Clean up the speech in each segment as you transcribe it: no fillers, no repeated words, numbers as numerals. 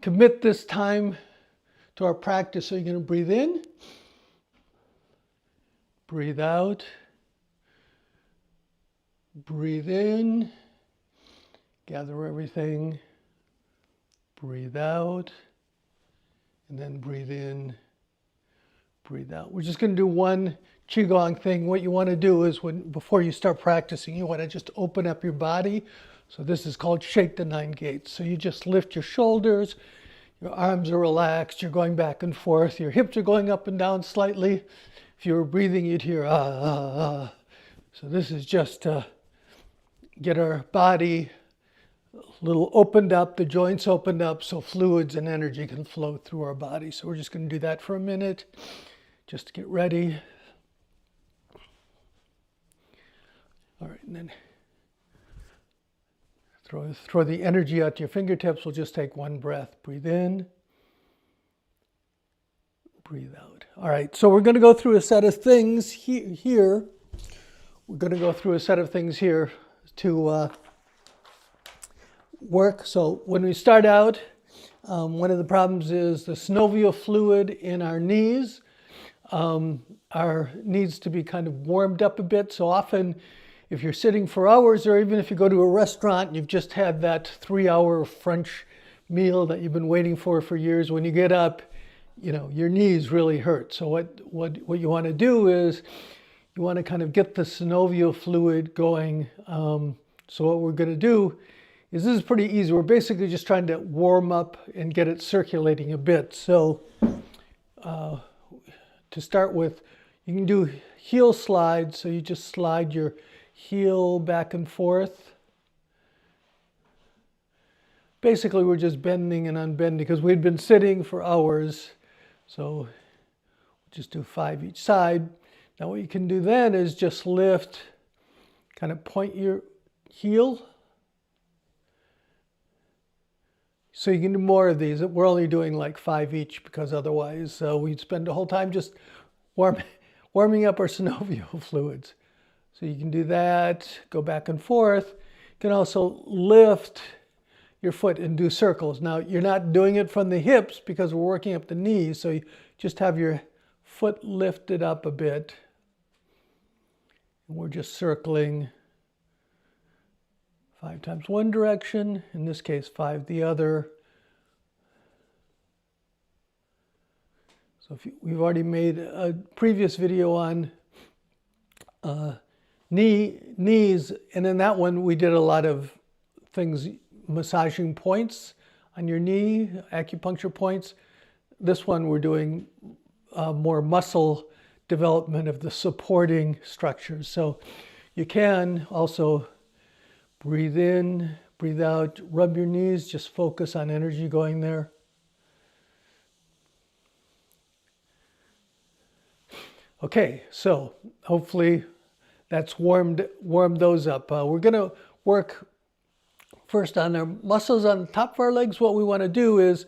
commit this time to our practice. So you're going to breathe in, breathe out, breathe in, gather everything, breathe out, and then breathe in, breathe out. We're just going to do one Qigong thing. What you want to do is before you start practicing, you want to just open up your body. So this is called shake the 9 gates. So you just lift your shoulders, your arms are relaxed, you're going back and forth, your hips are going up and down slightly. If you were breathing, you'd hear ah, ah, ah. So this is just to get our body a little opened up, the joints opened up so fluids and energy can flow through our body. So we're just going to do that for a minute just to get ready. All right, and then throw the energy out to your fingertips. We'll just take one breath. Breathe in, breathe out. All right, so we're going to go through a set of things here. We're going to go through a set of things here to work. So when we start out, one of the problems is the synovial fluid in our knees needs to be kind of warmed up a bit. So often, if you're sitting for hours, or even if you go to a restaurant and you've just had that 3-hour French meal that you've been waiting for years, when you get up, you know, your knees really hurt. So what you want to do is you want to kind of get the synovial fluid going. So what we're going to do is, this is pretty easy. We're basically just trying to warm up and get it circulating a bit. So to start with, you can do heel slides. So you just slide your heel back and forth. Basically, we're just bending and unbending because we'd been sitting for hours. So just do 5 each side. Now what you can do then is just lift, kind of point your heel. So you can do more of these. We're only doing like 5 each because otherwise we'd spend the whole time just warming up our synovial fluids. So you can do that, go back and forth. You can also lift your foot and do circles. Now you're not doing it from the hips because we're working up the knees. So you just have your foot lifted up a bit. And we're just circling 5 times one direction, in this case 5 the other. So we've already made a previous video on knees, and in that one we did a lot of things, massaging points on your knee, acupuncture points. This one we're doing more muscle development of the supporting structures. So you can also breathe in, breathe out, rub your knees, just focus on energy going there. Okay, so hopefully that's warmed those up. We're going to work first on our muscles on the top of our legs. What we want to do is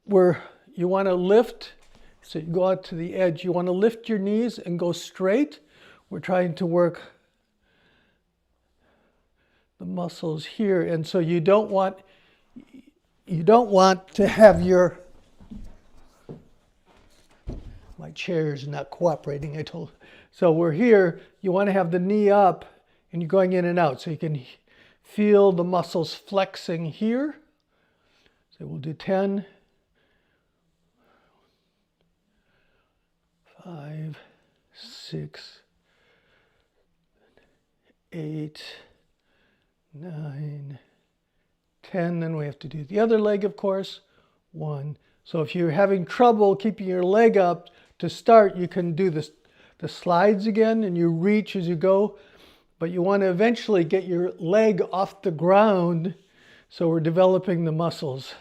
you want to lift, so you go out to the edge. You want to lift your knees and go straight. We're trying to work the muscles here, and so you don't want to have your, my chair is not cooperating, so we're here, you want to have the knee up and you're going in and out so you can feel the muscles flexing here. So we'll do 10, 5, 6, 8, 9, 10, then we have to do the other leg, of course, 1. So if you're having trouble keeping your leg up to start, you can do the slides again and you reach as you go, but you want to eventually get your leg off the ground, so we're developing the muscles.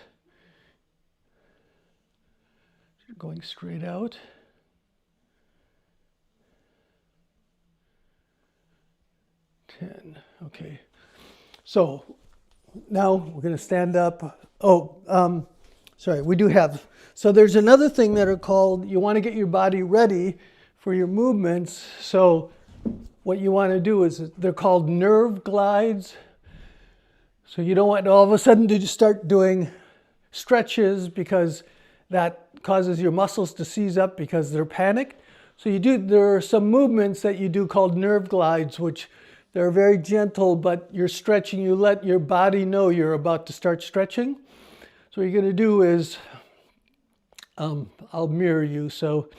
You're going straight out. Okay. So now we're going to stand up. Sorry, we do have, so there's another thing that are called, you want to get your body ready for your movements. So what you want to do is, they're called nerve glides. So you don't want to all of a sudden to just start doing stretches because that causes your muscles to seize up because they're panicked. So there are some movements that you do called nerve glides, which they're very gentle, but you're stretching, you let your body know you're about to start stretching. So what you're going to do is, I'll mirror you. So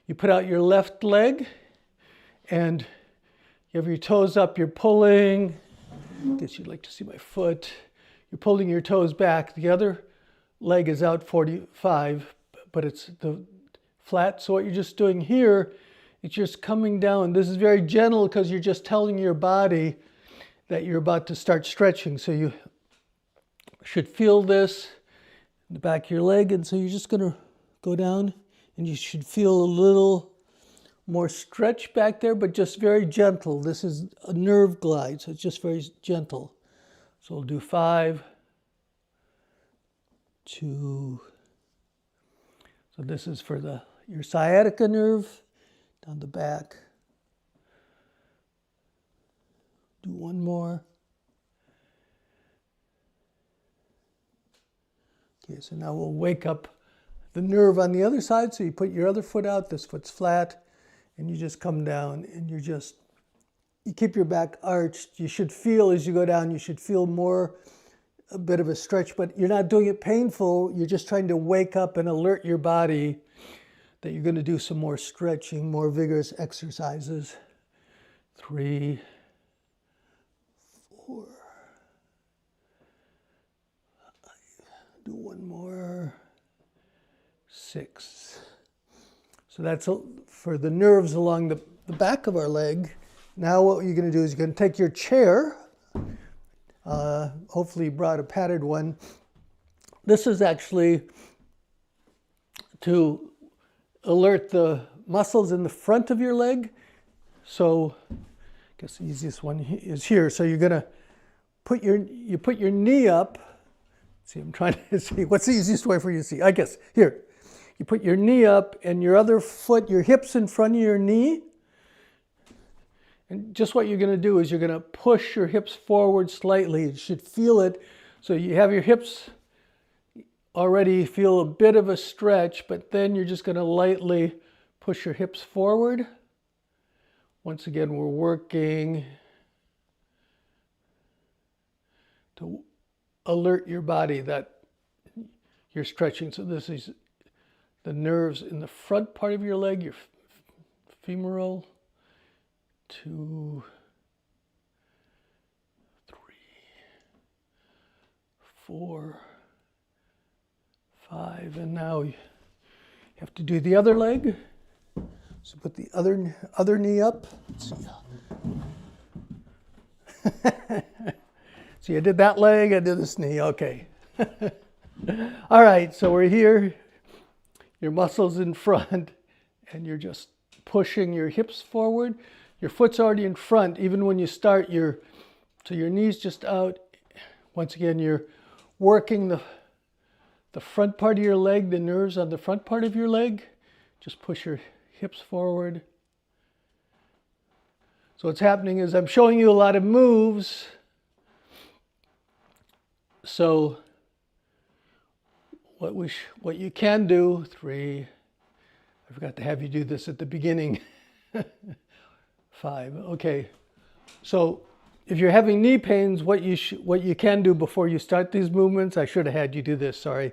you put out your left leg and you have your toes up, you're pulling. I guess you'd like to see my foot. You're pulling your toes back. The other leg is out 45, but it's the flat. So what you're just doing here, it's just coming down. This is very gentle because you're just telling your body that you're about to start stretching. So you should feel this in the back of your leg. And so you're just going to go down and you should feel a little more stretch back there, but just very gentle. This is a nerve glide, so it's just very gentle. So we'll do 5, 2. So this is for your sciatica nerve down the back. Do one more. Okay, so now we'll wake up the nerve on the other side. So you put your other foot out, this foot's flat, and you just come down and you keep your back arched. You should feel as you go down, you should feel a bit of a stretch, but you're not doing it painful. You're just trying to wake up and alert your body that you're going to do some more stretching, more vigorous exercises. 3, 4, 5. Do one more. 6. So that's for the nerves along the back of our leg. Now what you're going to do is you're going to take your chair. Hopefully you brought a padded one. This is actually to alert the muscles in the front of your leg. So I guess the easiest one is here. So you're going to put your knee up. See, I'm trying to see what's the easiest way for you to see. I guess here. You put your knee up and your other foot, your hips in front of your knee. And just what you're going to do is you're going to push your hips forward slightly. You should feel it. So you have your hips already feel a bit of a stretch, but then you're just going to lightly push your hips forward. Once again, we're working to alert your body that you're stretching. So this is the nerves in the front part of your leg, your femoral. 2, 3, 4, 5, and now you have to do the other leg. So put the other knee up. Let's see. See, I did that leg, I did this knee. Okay. All right, so we're here. Your muscles in front, and you're just pushing your hips forward. Your foot's already in front. Even when you start, so your knee's just out. Once again, you're working the front part of your leg, the nerves on the front part of your leg. Just push your hips forward. So what's happening is I'm showing you a lot of moves. So what you can do, 3, I forgot to have you do this at the beginning. 5, okay. So if you're having knee pains, what you can do before you start these movements, I should have had you do this, sorry.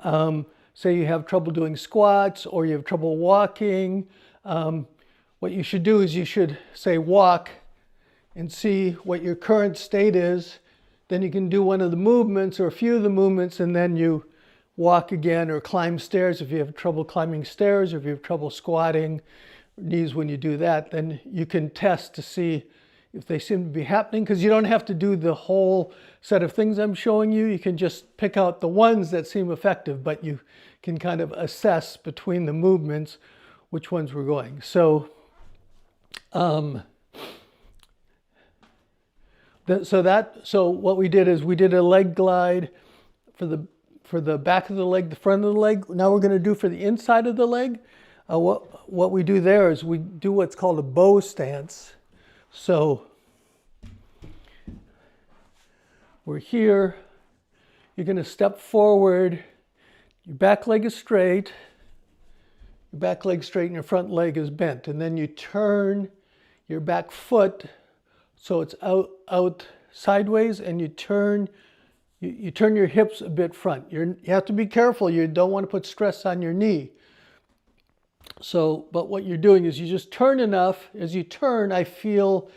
Say you have trouble doing squats or you have trouble walking, what you should do is you should say walk and see what your current state is. Then you can do one of the movements or a few of the movements and then you walk again or climb stairs if you have trouble climbing stairs or if you have trouble squatting knees when you do that, then you can test to see if they seem to be happening, because you don't have to do the whole set of things I'm showing you. You can just pick out the ones that seem effective, but you can kind of assess between the movements which ones we're going. So so what we did is we did a leg glide for the back of the leg, the front of the leg. Now we're going to do for the inside of the leg. What we do there is we do what's called a bow stance. So we're here. You're going to step forward Your back leg is straight. Your back leg straight and your front leg is bent. And then you turn your back foot so it's out sideways, and you turn your hips a bit front. You have to be careful. You don't want to put stress on your knee. So, but what you're doing is you just turn enough. As you turn, I feel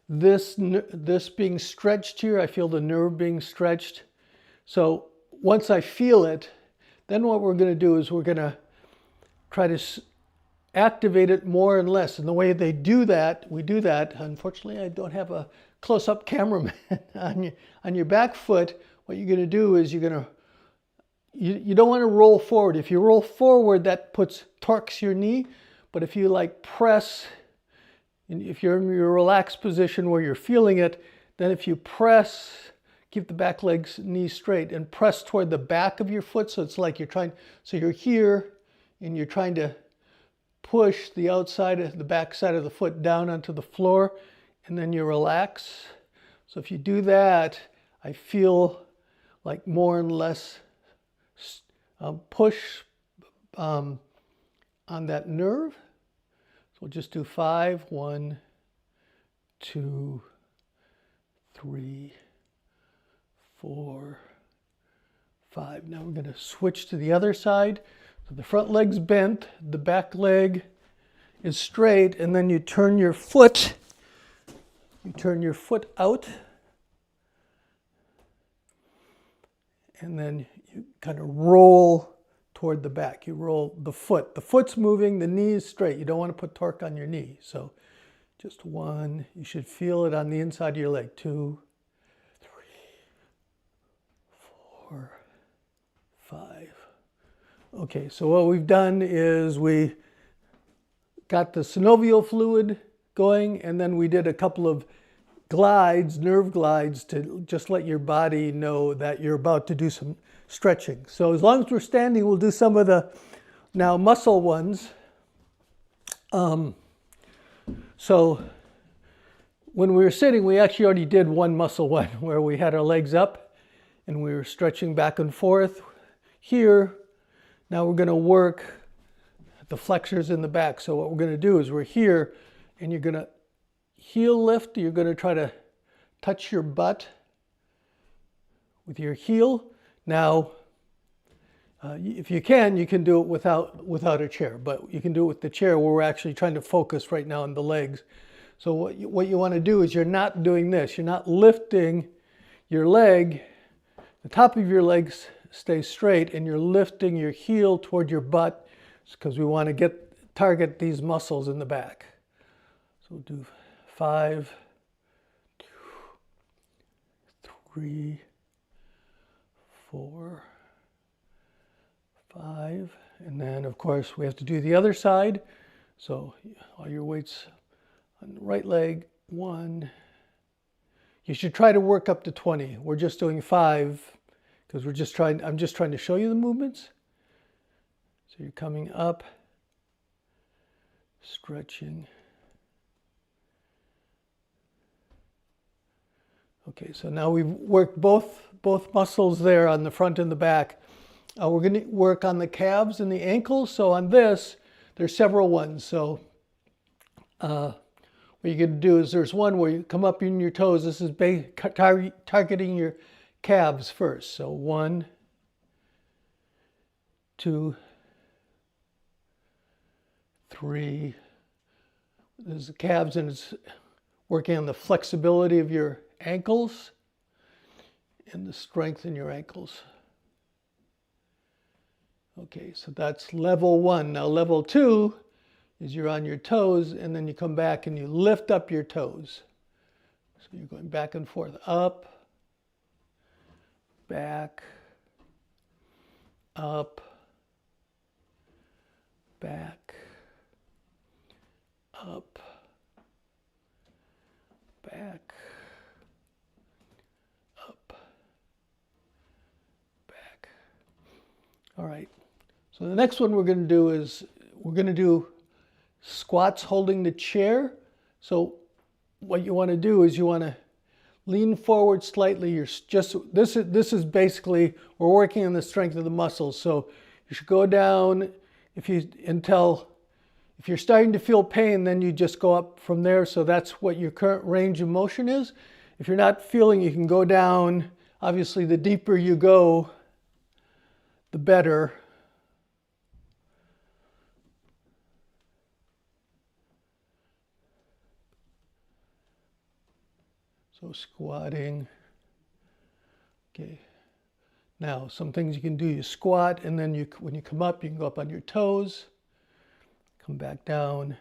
this being stretched here. I feel the nerve being stretched. So once I feel it, then what we're going to do is we're going to try to activate it more and less. And the way we do that, unfortunately I don't have a close-up cameraman on your back foot. What you're going to do is you're going to, you don't want to roll forward. If you roll forward, that torques your knee. But if you like press, if you're in your relaxed position where you're feeling it, then if you press, keep the back leg's knee straight and press toward the back of your foot. So it's like you're here and you're trying to push the back side of the foot down onto the floor, and then you relax. So if you do that, I feel like more and less push on that nerve. So we'll just do 5, 1, 2, 3, 4, 5. Now we're going to switch to the other side. So the front leg's bent, the back leg is straight, and then you turn your foot out, and then you kind of roll toward the back. You roll the foot. The foot's moving, the knee is straight. You don't want to put torque on your knee. So just 1, you should feel it on the inside of your leg. 2, 3, 4, 5. Okay, so what we've done is we got the synovial fluid going, and then we did a couple of glides, nerve glides, to just let your body know that you're about to do some stretching. So as long as we're standing, we'll do some of the now muscle ones. So when we were sitting, we actually already did one muscle one where we had our legs up and we were stretching back and forth. Here, now we're going to work the flexors in the back. So what we're going to do is we're here, and you're going to heel lift. You're going to try to touch your butt with your heel. Now, if you can do it without a chair, but you can do it with the chair, where we're actually trying to focus right now on the legs. So what you want to do is you're not doing this. You're not lifting your leg. The top of your legs stays straight, and you're lifting your heel toward your butt, because we want to target these muscles in the back. So we'll do 5, 2, 3, 4, 5, and then of course we have to do the other side. So all your weights on the right leg. 1. You should try to work up to 20. We're just doing 5 because I'm just trying to show you the movements. So you're coming up, stretching. Okay, so now we've worked both muscles there on the front and the back. We're going to work on the calves and the ankles. So on this, there's several ones. So what you're going to do is there's one where you come up in your toes. This is targeting your calves first. So 1, 2, 3. There's the calves, and it's working on the flexibility of your ankles and the strength in your ankles. Okay, so that's level 1. Now level 2 is you're on your toes, and then you come back and you lift up your toes. So you're going back and forth, up, back, up, back, up, back, up, back. All right. So the next one we're going to do is we're going to do squats holding the chair. So what you want to do is you want to lean forward slightly. This is basically, we're working on the strength of the muscles. So You should go down if you're starting to feel pain, then you just go up from there. So that's what your current range of motion is. If you're not feeling, you can go down. Obviously, the deeper you go, the better. So squatting. Okay. Now, some things you can do, you squat, and then when you come up, you can go up on your toes, come back down.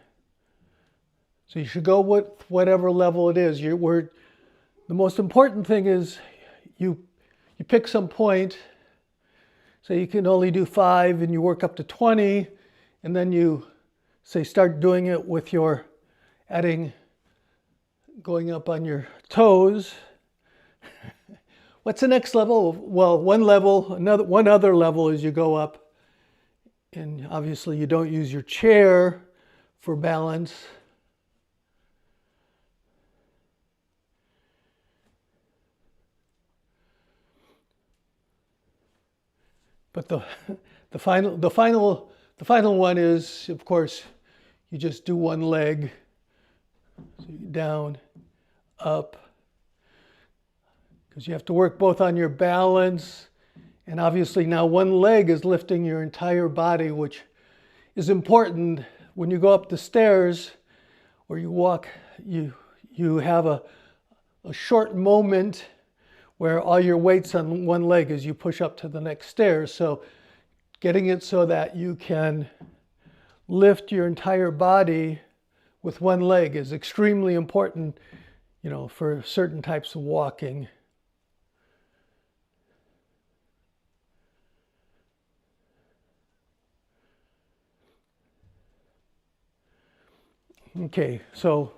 So you should go with whatever level it is. The most important thing is you pick some point. So you can only do 5 and you work up to 20, and then you say start doing it with your going up on your toes. What's the next level? Well, one other level is you go up, and obviously you don't use your chair for balance. But the final one is, of course, you just do one leg. So down, up, because you have to work both on your balance, and obviously now one leg is lifting your entire body, which is important. When you go up the stairs or you walk, you have a short moment where all your weight's on one leg as you push up to the next stairs. So getting it so that you can lift your entire body with one leg is extremely important, for certain types of walking. Okay, so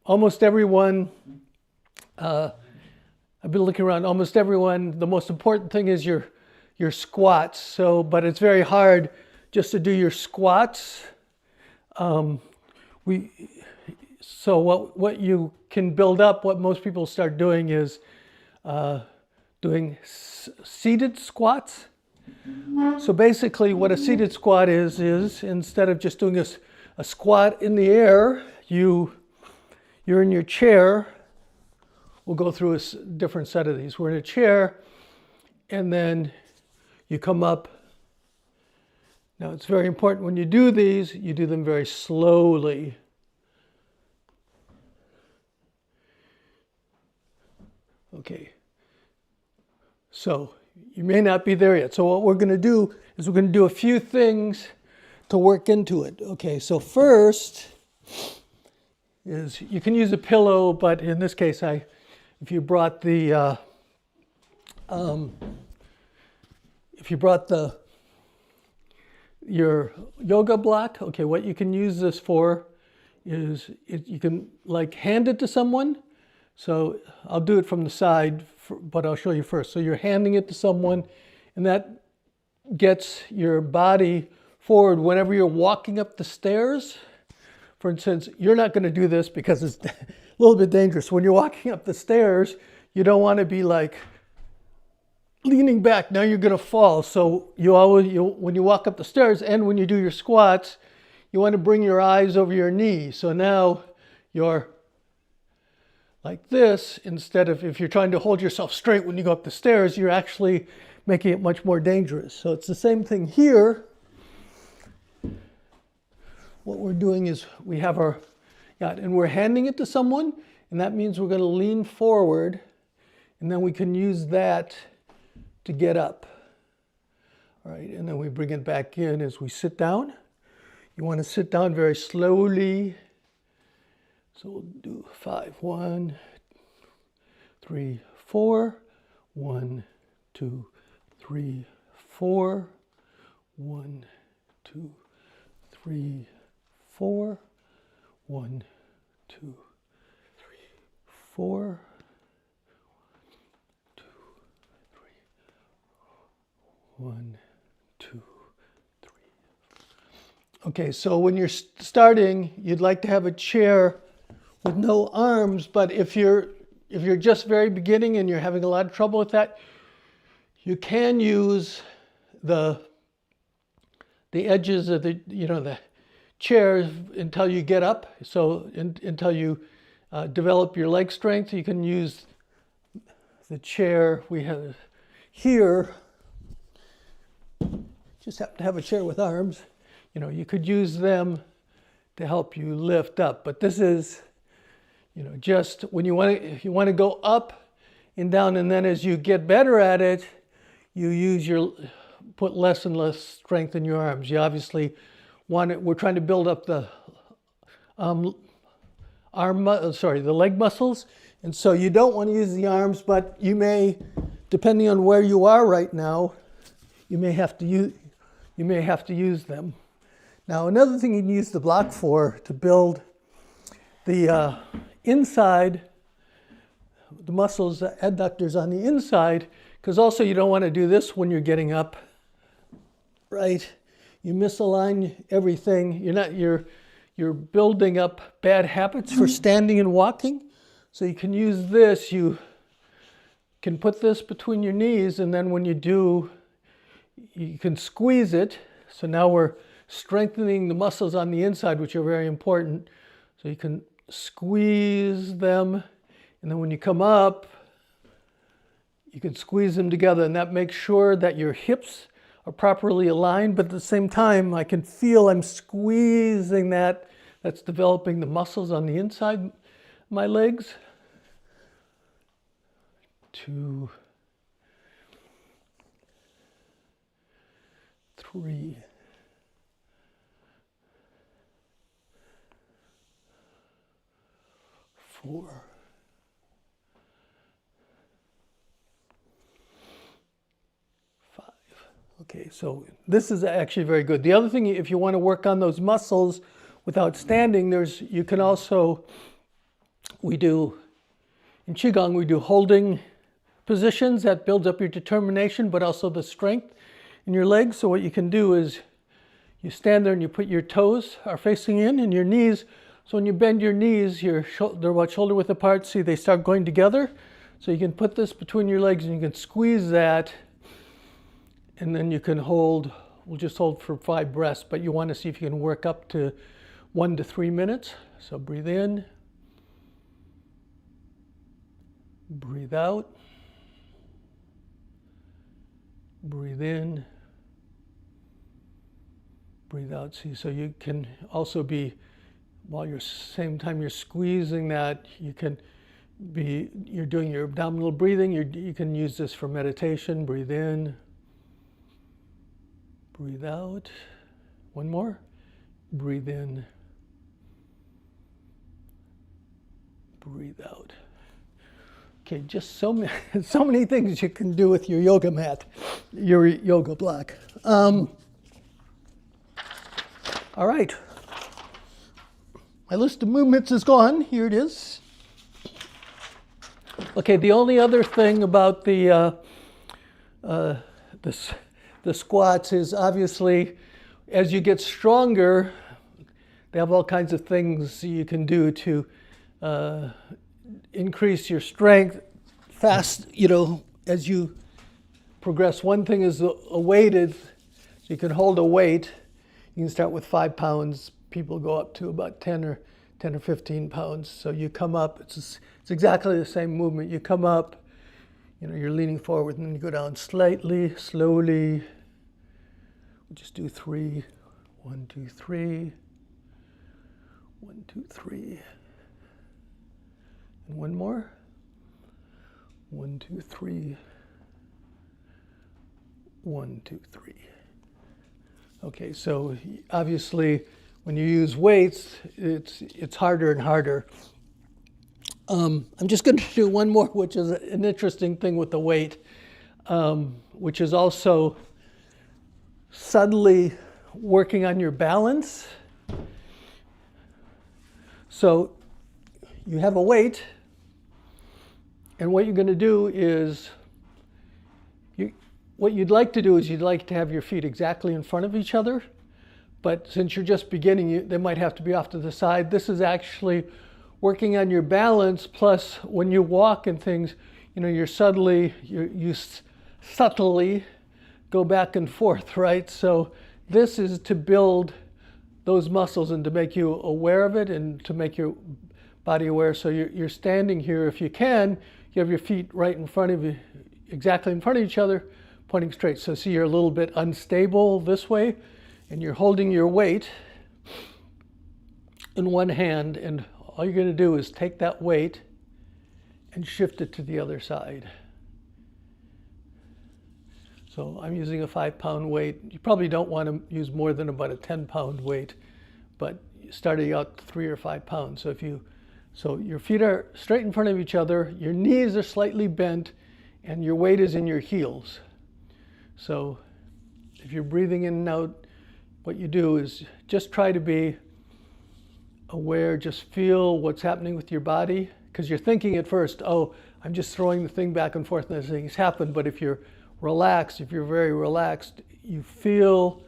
almost everyone, I've been looking around, almost everyone, the most important thing is your squats. But it's very hard just to do your squats. So what you can build up, what most people start doing is doing seated squats. So basically what a seated squat is instead of just doing a squat in the air, you're in your chair. We'll go through a different set of these. We're in a chair, and then you come up. Now it's very important when you do these, you do them very slowly. Okay, so you may not be there yet. So what we're going to do is we're going to do a few things to work into it. Okay, so first is you can use a pillow, but in this case, if you brought your yoga block, okay, what you can use this for is you can hand it to someone. So I'll do it from the side, but I'll show you first. So you're handing it to someone, and that gets your body forward whenever you're walking up the stairs. For instance, you're not going to do this because it's a little bit dangerous. When you're walking up the stairs, you don't want to be leaning back. Now you're going to fall. So when you walk up the stairs and when you do your squats, you want to bring your eyes over your knees. So now you're like this, instead of, if you're trying to hold yourself straight when you go up the stairs, you're actually making it much more dangerous. So it's the same thing here. What we're doing is we have and we're handing it to someone, and that means we're going to lean forward, and then we can use that to get up. All right, and then we bring it back in as we sit down. You want to sit down very slowly. So we'll do 5, 1, 3, 4, 1, 2, 3, 4, 1, 2, 3, 4, 1, 2, 3, 4, 2, 3, 1, 2, 3. Okay, so when you're starting, you'd like to have a chair with no arms, but if you're just very beginning and you're having a lot of trouble with that, you can use the edges of the, the chair until you get up. So until you develop your leg strength, you can use the chair we have here. Just happen to have a chair with arms. You could use them to help you lift up. But this is, just when if you want to go up and down, and then as you get better at it, you put less and less strength in your arms. You obviously we're trying to build up the the leg muscles. And so you don't want to use the arms, but you may, depending on where you are right now, you may have to use them. Now, another thing you can use the block for, to build the inside, the muscles, the adductors on the inside, because also you don't want to do this when you're getting up, right? You misalign everything. You're building up bad habits for standing and walking. So you can use this. You can put this between your knees, and then when you do, you can squeeze it. So now we're strengthening the muscles on the inside, which are very important. So you can squeeze them, and then when you come up, you can squeeze them together, and that makes sure that your hips are properly aligned, but at the same time, I can feel I'm squeezing that. That's developing the muscles on the inside of my legs. 2, 3, 4, 5. Okay, so this is actually very good. The other thing, if you want to work on those muscles without standing, you can also, in Qigong, we do holding positions that builds up your determination, but also the strength in your legs. So what you can do is you stand there and you put your toes are facing in and your knees. So when you bend your knees, they're about shoulder width apart. See, they start going together. So you can put this between your legs and you can squeeze that. And then you can hold, we'll just hold for 5 breaths, but you want to see if you can work up to 1 to 3 minutes. So breathe in, breathe out, breathe in, breathe out. See, so you can also be, while same time you're squeezing that, you're doing your abdominal breathing. You can use this for meditation. Breathe in, breathe out. One more. Breathe in, breathe out. Okay, just so many things you can do with your yoga mat, your yoga block. All right. My list of movements is gone. Here it is. Okay, the only other thing about the squats is obviously as you get stronger, they have all kinds of things you can do to increase your strength fast, as you progress. One thing is a weighted, so you can hold a weight. You can start with 5 pounds. People go up to about 10 or 15 pounds. So you come up, it's exactly the same movement. You come up, you're leaning forward, and then you go down slightly, slowly. We'll just do 3. 1, 2, 3. 1, 2, 3. And one more. 1, 2, 3. 1, 2, 3. Okay, so obviously when you use weights, it's harder and harder. I'm just going to do one more, which is an interesting thing with the weight, which is also subtly working on your balance. So you have a weight, and what you're going to do is, what you'd like to do is you'd like to have your feet exactly in front of each other, but since you're just beginning, they might have to be off to the side. This is actually working on your balance, plus when you walk and things, you subtly go back and forth, right? So this is to build those muscles and to make you aware of it and to make your body aware. So you're standing here. If you can, you have your feet right in front of you, exactly in front of each other, pointing straight. So see, you're a little bit unstable this way, and you're holding your weight in one hand, and all you're going to do is take that weight and shift it to the other side. So I'm using a 5-pound weight. You probably don't want to use more than about a 10-pound weight, but starting out 3 or 5 pounds. So your feet are straight in front of each other, your knees are slightly bent, and your weight is in your heels. So if you're breathing in and out, what you do is just try to be aware, just feel what's happening with your body, because you're thinking at first, oh, I'm just throwing the thing back and forth and things happen. But if you're relaxed, if you're very relaxed, you feel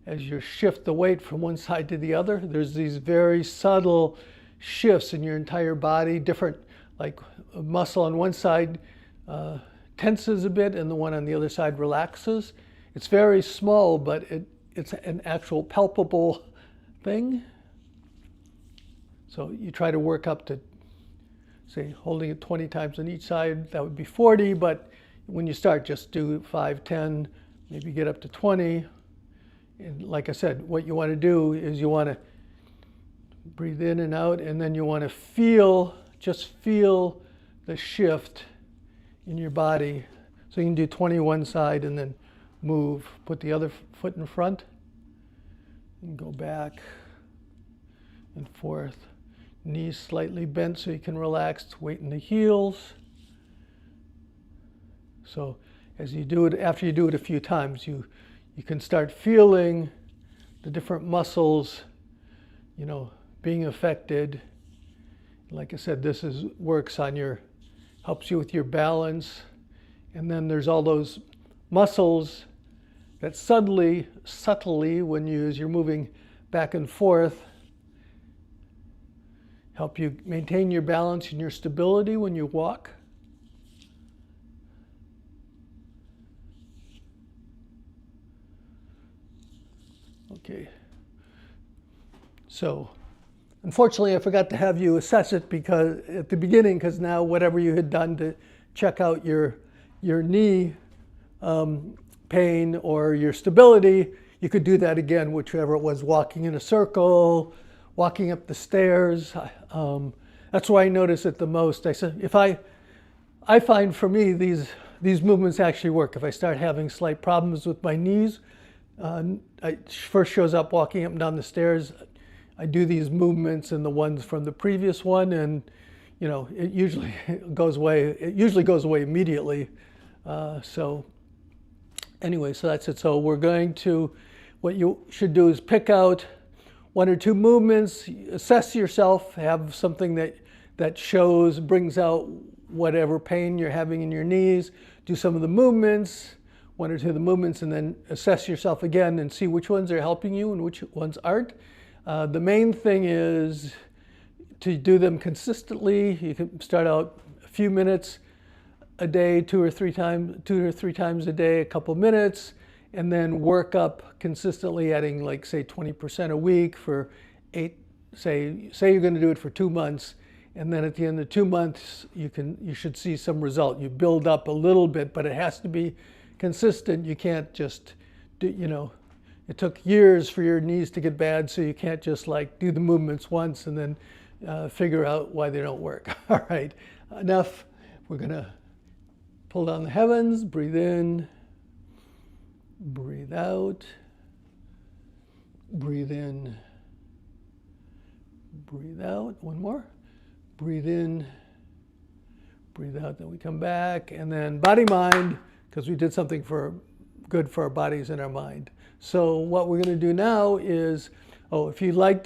as you shift the weight from one side to the other, there's these very subtle shifts in your entire body, different, like a muscle on one side tenses a bit and the one on the other side relaxes. It's very small, but it's an actual palpable thing. So you try to work up to, say, holding it 20 times on each side. That would be 40, but when you start, just do 5, 10, maybe get up to 20. And like I said, what you want to do is you want to breathe in and out, and then you want to just feel the shift in your body. So you can do 20 one side and then move, put the other foot in front and go back and forth. Knees slightly bent so you can relax, weight in the heels. So as you do it, after you do it a few times, you can start feeling the different muscles, being affected. Like I said, this works on helps you with your balance. And then there's all those muscles that subtly, as you're moving back and forth, help you maintain your balance and your stability when you walk. Okay. So, unfortunately, I forgot to have you assess it at the beginning, because now whatever you had done to check out your knee pain or your stability, you could do that again, whichever it was, walking in a circle, walking up the stairs. That's where I notice it the most. I said, I find for me these movements actually work. If I start having slight problems with my knees, it first shows up walking up and down the stairs. I do these movements and the ones from the previous one, and it usually goes away. It usually goes away immediately. So anyway, so that's it. So what you should do is pick out 1 or 2 movements, assess yourself, have something that brings out whatever pain you're having in your knees, do some of the movements, 1 or 2 of the movements, and then assess yourself again and see which ones are helping you and which ones aren't. The main thing is to do them consistently. You can start out a few minutes a day, 2 or 3 times a day, a couple minutes, and then work up consistently, adding say 20% a week for 8. Say you're going to do it for 2 months, and then at the end of 2 months, you should see some result. You build up a little bit, but it has to be consistent. You can't just do, it took years for your knees to get bad, so you can't just do the movements once and then figure out why they don't work. All right, enough. We're gonna pull down the heavens, breathe in, breathe out, breathe in, breathe out. One more. Breathe in, breathe out. Then we come back, and then body mind, because we did something good for our bodies and our mind. So what we're going to do now is, if you like